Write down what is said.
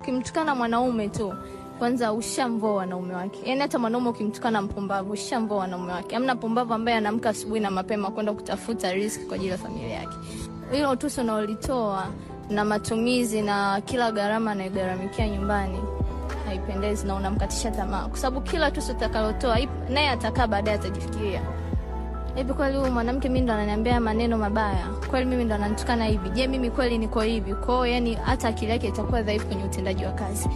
Ukimtukana mwanaume tu, kwanza ushamvoa wanaume wake. Yaani hata mwanaume ukimtukana mpumbavu, ushamvoa wanaume wake. Hamna pumbavu ambaye anaamka asubuhi na mapema kwenda kutafuta riziki kwa ajili ya familia yake. Hilo tuso unaolitoa na matumizi na kila gharama anayogharamikia nyumbani haipendezi na unamkatisha tamaa. Kwa sababu kila tuso utakalotoa naye atakaa baadaye atajifikiria. Hivi kweli huyu mwanamke mimi ndo ananiambia maneno mabaya? Kweli mimi ndo ananitukana hivi? Je, mimi kweli niko hivi? Kwa hiyo yani hata akili yake itakuwa dhaifu kwenye utendaji wa kazi.